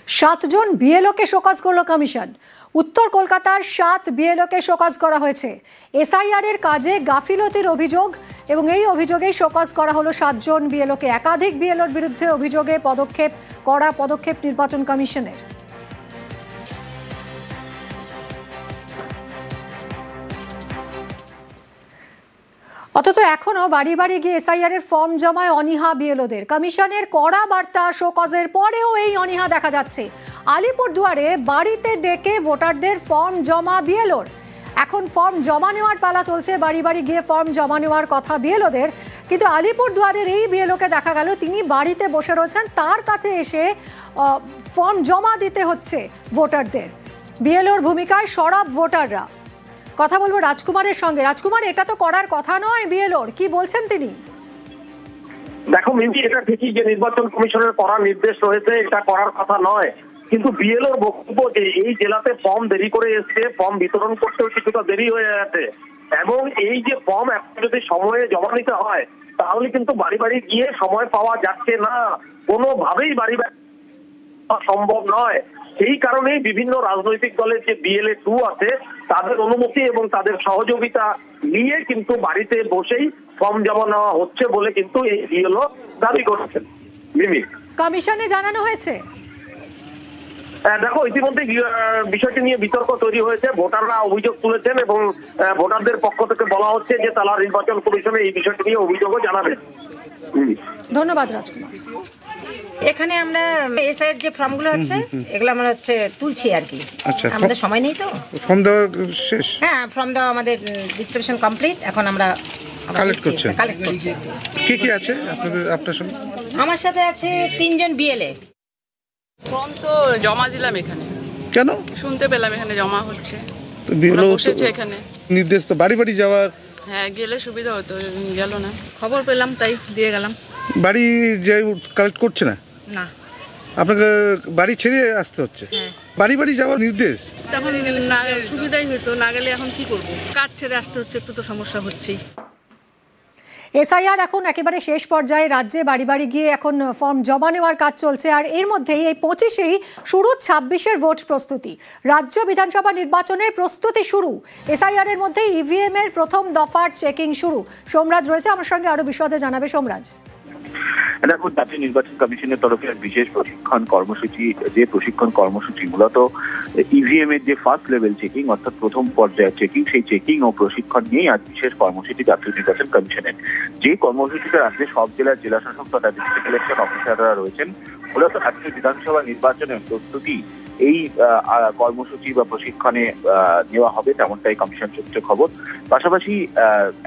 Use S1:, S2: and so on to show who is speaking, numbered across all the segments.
S1: সাতজন বিএলওকে শোকজ করল কমিশন। উত্তর কলকাতার 7 বিএলওকে শোকজ করা হয়েছে। এসআইআর এর কাজে গাফিলতির অভিযোগ এবং এই অভিযোগেই শোকজ করা হলো 7 জন বিএলওকে। একাধিক বিএলওর বিরুদ্ধে অভিযোগে কড়া পদক্ষেপ নির্বাচন কমিশনের। অথচ এখনো বাড়ি বাড়ি গিয়ে এসআইআর এর ফর্ম জমায় অনীহা বিএলওদের। কমিশনের কড়া বার্তা শোকজের পরেও এই অনীহা দেখা যাচ্ছে। আলিপুরদুয়ারে বাড়িতে ডেকে ভোটারদের ফর্ম জমা বিএলওর। এখন ফর্ম জমা নেওয়ার পালা চলছে, বাড়ি বাড়ি গিয়ে ফর্ম জমা নেওয়ার কথা বিএলওদের। কিন্তু আলিপুরদুয়ারের এই বিএলওকে দেখা গেল তিনি বাড়িতে বসে রয়েছেন, তার কাছে এসে ফর্ম জমা দিতে হচ্ছে ভোটারদের। বিএলওর ভূমিকায় সরব ভোটাররা। কথা বলবো রাজকুমারের সঙ্গে। রাজকুমার, এটা তো করার কথা নয় বিএলওর, কি বলছেন তিনি?
S2: দেখো মিমি, এটা ঠিকই যে নির্বাচন কমিশনের করার নির্দেশ রয়েছে, এটা করার কথা নয়, কিন্তু বিএলওর বক্তব্য যে এই জেলাতে ফর্ম দেরি করে এসছে, ফর্ম বিতরণ করতেও কিছুটা দেরি হয়ে গেছে, এবং এই যে ফর্ম এখন যদি সময়ে জমা নিতে হয় তাহলে কিন্তু বাড়ি বাড়ি গিয়ে সময় পাওয়া যাচ্ছে না, কোনোভাবেই বাড়ি বাড়ি সম্ভব নয়। সেই কারণেই বিভিন্ন রাজনৈতিক দলের যে বিএলএ 2 আছে তাদের অনুমতি এবং তাদের সহযোগিতা নিয়ে কিন্তু বাড়িতে বসেই ফর্ম জমা নেওয়া হচ্ছে বলে কিন্তু এই বিএলও দাবি করেছেন। মিমি,
S1: কমিশনে জানানো হয়েছে?
S2: দেখো, ইতিমধ্যে বিষয়টি নিয়ে বিতর্ক তৈরি হয়েছে। ভোটাররা অভিযোগ তুলেছেন এবং ভোটারদের পক্ষ থেকে বলা হচ্ছে যে তারা নির্বাচন কমিশনে এই বিষয়টি নিয়ে অভিযোগও জানাবেন।
S1: ধন্যবাদ রাজকুমার।
S3: এখানে আমরা এসআইআর যে ফর্মগুলো হচ্ছে এগুলো আমরা তুলছি আর কি।
S4: আচ্ছা,
S3: আমাদের সময় নেই তো।
S4: ফর্ম দেওয়া শেষ?
S3: হ্যাঁ, ফর্ম দেওয়া আমাদের ডিস্ট্রিবিউশন কমপ্লিট। এখন আমরা কালেক্ট করছি।
S4: কি আছে আপনার সঙ্গে?
S3: আমার সাথে আছে 3 জন বিএলএ।
S5: ফর্ম তো জমা দিলাম এখানে।
S4: কেন?
S5: শুনতে পেলাম এখানে জমা হচ্ছে।
S4: তো বিএলও
S5: বসেছে এখানে।
S4: নির্দেশ তো বাড়ি বাড়ি যাওয়ার।
S5: হ্যাঁ, গেলে সুবিধা হতো, গেল না। খবর পেলাম তাই দিয়ে গেলাম।
S4: বাড়ি যে কালেক্ট করছে না?
S5: না,
S4: আপনাকে বাড়ি ছেড়ে আসতে হচ্ছে। বাড়ি বাড়ি যাওয়ার নির্দেশ।
S5: তখন না সুবিধাই হতো, না গেলে এখন কি করব? কাজ ছেড়ে আসতে হচ্ছে, একটু তো সমস্যা হচ্ছেই।
S1: এসআইআর এখন একেবারে শেষ পর্যায়ে। রাজ্যে বাড়ি বাড়ি গিয়ে এখন ফর্ম জমা নেওয়ার কাজ চলছে। আর এর মধ্যেই এই 25-এই শুরু 26-এর ভোট প্রস্তুতি। রাজ্য বিধানসভা নির্বাচনের প্রস্তুতি শুরু। এসআইআর এর মধ্যে ইভিএম এর প্রথম দফার চেকিং শুরু। সোমরাজ রয়েছে আমার সঙ্গে, আরো বিশদে জানাবে সোমরাজ।
S6: দেখো, জাতীয় নির্বাচন কমিশনের তরফে বিশেষ প্রশিক্ষণ কর্মসূচি মূলত ইভিএম এর যে ফার্স্ট লেভেল চেকিং অর্থাৎ প্রথম পর্যায়ের চেকিং, সেই চেকিং ও প্রশিক্ষণ নিয়েই আজ বিশেষ কর্মসূচি জাতীয় নির্বাচন কমিশনের। যে কর্মসূচিতে রাজ্যের সব জেলার জেলাশাসক তথা ডিস্ট্রিক্ট ইলেকশন অফিসাররা রয়েছেন। মূলত রাজ্য বিধানসভা নির্বাচনের প্রস্তুতি এই কর্মসূচি বা প্রশিক্ষণে নেওয়া হবে, তেমনটাই কমিশন সূত্রে খবর। পাশাপাশি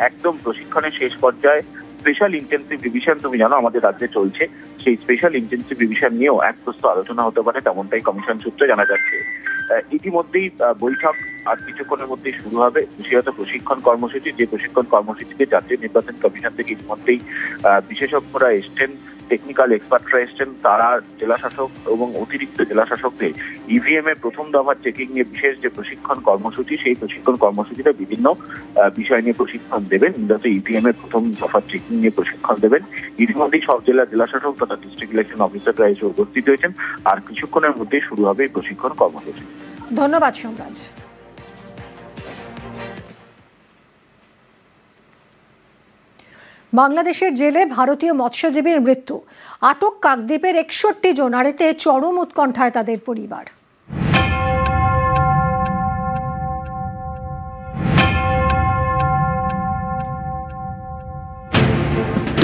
S6: একদম প্রশিক্ষণের শেষ পর্যায়ে স্পেশাল ইন্টেন্সিভ রিভিশন, তুমি জানো আমাদের রাজ্যে চলছে, সেই স্পেশাল ইন্টেন্সিভ রিভিশন নিয়েও এক প্রস্ত আলোচনা হতে পারে, তেমনটাই কমিশন সূত্রে জানা যাচ্ছে। ইতিমধ্যেই বৈঠক আর কিছুক্ষণের মধ্যেই শুরু হবে। বিশেষত প্রশিক্ষণ কর্মসূচি, যে প্রশিক্ষণ কর্মসূচিতে জাতীয় নির্বাচন কমিশন থেকে ইতিমধ্যেই বিশেষজ্ঞরা এসছেন, টেকনিক্যাল এক্সপার্টরা এসছেন। তারা জেলাশাসক এবং অতিরিক্ত জেলাশাসকদের ইভিএম এর প্রথম দফার চেকিং নিয়ে বিশেষ যে প্রশিক্ষণ কর্মসূচি, সেই প্রশিক্ষণ কর্মসূচিতে বিভিন্ন বিষয় নিয়ে প্রশিক্ষণ দেবেন। মূলত ইভিএম এর প্রথম দফার চেকিং নিয়ে প্রশিক্ষণ দেবেন। ইতিমধ্যেই সব জেলার জেলাশাসক তথা ডিস্ট্রিক্ট ইলেকশন অফিসাররা এসে উপস্থিত হয়েছেন। আর কিছুক্ষণের মধ্যেই শুরু হবে এই প্রশিক্ষণ কর্মসূচি।
S1: ধন্যবাদ সোমরাজ। বাংলাদেশের জেলে ভারতীয় মৎস্যজীবীর মৃত্যু। আটক কাকদ্বীপের 61 জন। আর এতে চরম উৎকণ্ঠায় তাদের পরিবার।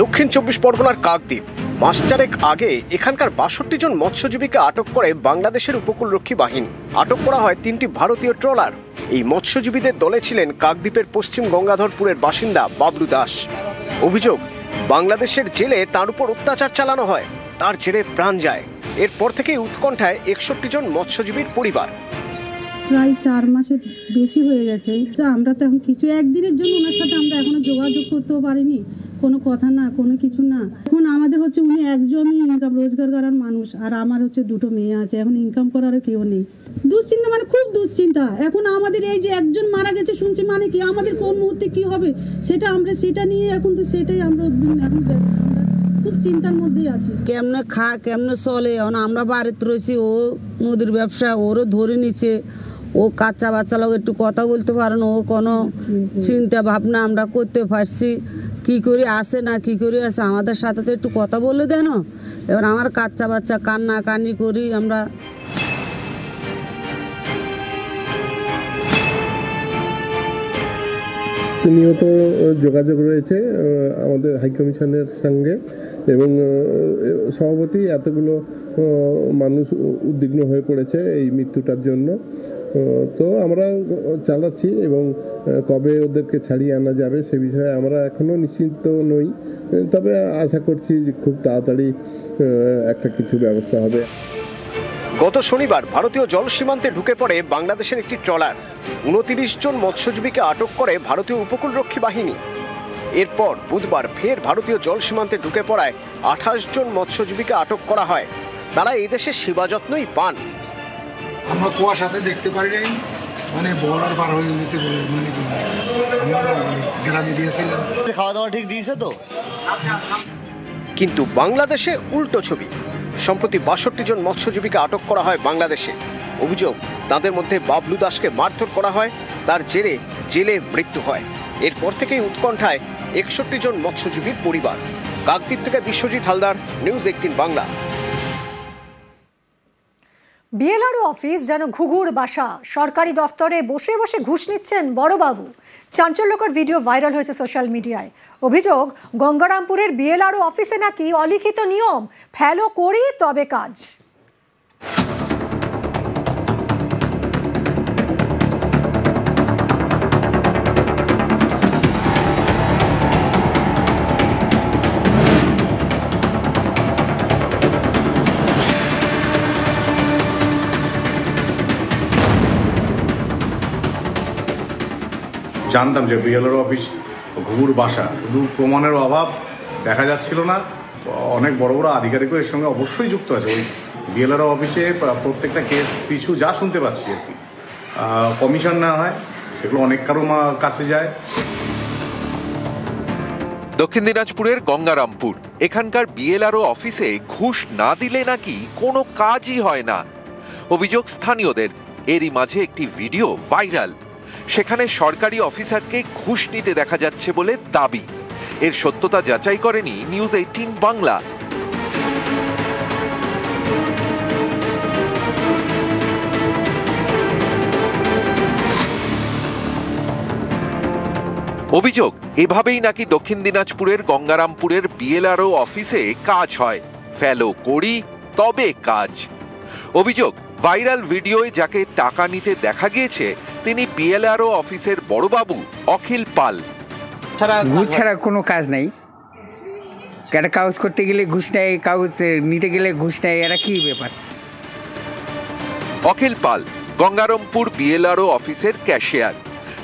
S7: দক্ষিণ 24 পরগনার কাকদ্বীপ। মাস চারেক আগে এখানকার 62 জন মৎস্যজীবীকে আটক করে বাংলাদেশের উপকূলরক্ষী বাহিনী। আটক করা হয় 3টি ভারতীয় ট্রলার। এই মৎস্যজীবীদের দলে ছিলেন কাকদ্বীপের পশ্চিম গঙ্গাধরপুরের বাসিন্দা বাবলু দাস। অভিযোগ, বাংলাদেশের জেলে তার উপর অত্যাচার চালানো হয়, তার জেরে প্রাণ যায়। এরপর থেকেই উৎকণ্ঠায় 61 জন মৎস্যজীবীর পরিবার।
S8: প্রায় 4 মাসের বেশি হয়ে গেছে। আমরা তো এখন কিছু একদিনের জন্য ওনার সাথে আমরা এখনো যোগাযোগ করতেও পারিনি, কোনো কথা না, কোনো কিছু না। এখন আমাদের হচ্ছে উনি একজনই ইনকাম রোজগার করার মানুষ, আর আমার হচ্ছে 2টো মেয়ে আছে। এখন ইনকাম করারও কেউ নেই। দুশ্চিন্তা, মানে খুব দুশ্চিন্তা। এখন আমাদের এই যে একজন মারা গেছে শুনছি, মানে কি আমাদের কোন মুহূর্তে কি হবে সেটা নিয়ে এখন তো সেটাই আমরা এখন ব্যস্ত। খুব চিন্তার মধ্যেই আছি।
S9: কেমনে খা কেমনে চলে, আমরা বাড়িতে রয়েছি, ও মুদির ব্যবসা, ওরও ধরে নিচ্ছে, ও কাচ্চা বাচ্চা লোক একটু কথা বলতে পারে না, ও কোনো চিন্তা ভাবনা আমরা করতে পারছি, কি করে আসে না কি করে আসে, আমাদের সাথে তো একটু কথা বলে দেন। এবার আমার কাচ্চা বাচ্চা কান্না কান্নি করি আমরা।
S10: নিয়ত যোগাযোগ রয়েছে আমাদের হাইকমিশনের সঙ্গে এবং সভাপতি এতগুলো মানুষ উদ্বিগ্ন হয়ে পড়েছে এই মৃত্যুটার জন্য। তো আমরা চালাচ্ছি এবং কবে ওদেরকে ছাড়িয়ে আনা যাবে সে বিষয়ে আমরা এখনও নিশ্চিন্ত নই, তবে আশা করছি খুব তাড়াতাড়ি একটা কিছু ব্যবস্থা হবে।
S7: গত শনিবার ভারতীয় জল সীমান্তে ঢুকে পড়ে বাংলাদেশের একটি ট্রলার। 29 জন মৎস্যজীবীকে আটক করে ভারতীয় উপকূলরক্ষী বাহিনী। এরপর বুধবার ফের ভারতীয় জল সীমান্তে ঢুকে পড়ায় 28 জন মৎস্যজীবীকে আটক করা হয়। তারা এই দেশে সেবা যত্নই পান।
S11: আমরা কুয়াশাতে দেখতে পারি নাই, মানে বর্ডার পার হয়ে গেছে বলে মানে গ্রামে দিয়েছিলাম।
S12: খাওয়া দাওয়া ঠিক দিয়েছে তো,
S7: কিন্তু বাংলাদেশে উল্টো ছবি। সম্প্রতি 62 জন মৎস্যজীবীকে আটক করা হয় বাংলাদেশে। অভিযোগ, তাদের মধ্যে বাবলু দাসকে মারধর করা হয়, তার জেরে জেলে মৃত্যু হয়। এরপর থেকেই উৎকণ্ঠায় 61 জন মৎস্যজীবীর পরিবার। কাকদ্বীপ থেকে Biswajit Haldar, news 18 Bangla.
S1: BLRO office যেন ঘুঘুর বাসা, সরকারি দফতরে বসে বসে ঘুষ নিচ্ছেন বড়বাবু। চাঞ্চল্যকর ভিডিও ভাইরাল হয়েছে সোশ্যাল মিডিয়ায়। অভিযোগ, গঙ্গারামপুরের বিএলআরও অফিসে নাকি অলিখিত নিয়ম, ফেলো করি তবে কাজ।
S13: জানতাম যে বিএলআরও অফিস ঘুঘুর বাসা, শুধু প্রমাণের অভাব দেখা যাচ্ছিল না, অনেক বড় বড় আধিকারিকও এর সঙ্গে অবশ্যই যুক্ত আছে। ওই বিএলআরও অফিসে প্রত্যেকটা কেস পিছু যা শুনতে পাচ্ছি আর কি, কমিশন নেওয়া হয়, সেগুলো অনেক কারো কাছে যায়।
S14: দক্ষিণ দিনাজপুরের গঙ্গারামপুর, এখানকার বিএলআরও অফিসে ঘুষ না দিলে নাকি কোনো কাজই হয় না। অভিযোগ স্থানীয়দের। এরই মাঝে একটি ভিডিও ভাইরাল। সেখানে সরকারি অফিসারকে ঘুষ নিতে দেখা যাচ্ছে বলে দাবি। এর সত্যতা যাচাই করেনি নিউজ 18 বাংলা। অভিযোগ, এভাবেই নাকি দক্ষিণ দিনাজপুরের গঙ্গারামপুরের বিএলআরও অফিসে কাজ হয়, ফেলো করি তবে কাজ। অভিযোগ, ভাইরাল ভিডিওয় যাকে টাকা নিতে দেখা গিয়েছে তিনি বিএলআরও অফিসের বড়বাবু অখিল পাল।
S15: ঘুষ ছাড়া কোনো কাজ নাই, একটা কাগজ করতে গেলে ঘুষ নেয়, কাগজ নিতে গেলে ঘুষ নেয়, এটা কি ব্যাপার?
S14: অখিল পাল গঙ্গারামপুর বিএলআরও অফিসের ক্যাশিয়ার।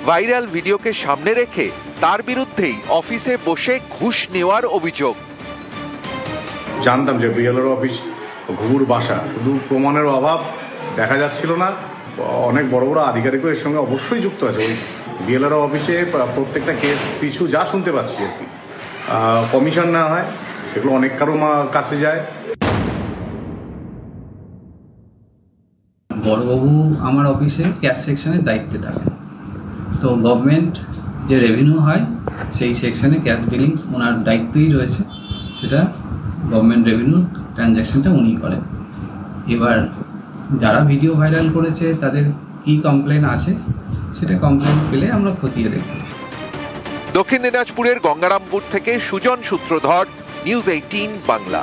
S14: ভাইরাল ভিডিওকে সামনে রেখে তার বিরুদ্ধেই অফিসে বসে ঘুষ নেওয়ার অভিযোগ।
S13: জানতাম যে বিএলআরও অফিস ঘুঘুর বাসা, শুধু প্রমাণের অভাব দেখা যাচ্ছিল না, অনেক বড় বড় আধিকারিকও এর সঙ্গে অবশ্যই যুক্ত আছে। ওই বিএলআরও অফিসে প্রত্যেকটা কেস পিছু যা শুনতে পাচ্ছি আর কি, কমিশন নেওয়া হয়, সেগুলো অনেক কারো কাছে যায়।
S16: বড়বাবু আমার অফিসে ক্যাশ সেকশনের দায়িত্বে থাকেন, তো গভর্নমেন্ট যে রেভিনিউ হয় সেই সেকশনে ক্যাশ বিলিংস ওনার দায়িত্বই রয়েছে, সেটা গভর্নমেন্ট রেভিনিউ ট্রানজ্যাকশনটা উনি করেন। এবার যারা ভিডিও ভাইরাল করেছে তাদের কি কমপ্লেন আছে সেটা কমপ্লেন পেলে আমরা খতিয়ে দেখব।
S14: দক্ষিণ দিনাজপুরের গঙ্গারামপুর থেকে সুজন সূত্রধর, নিউজ 18 বাংলা।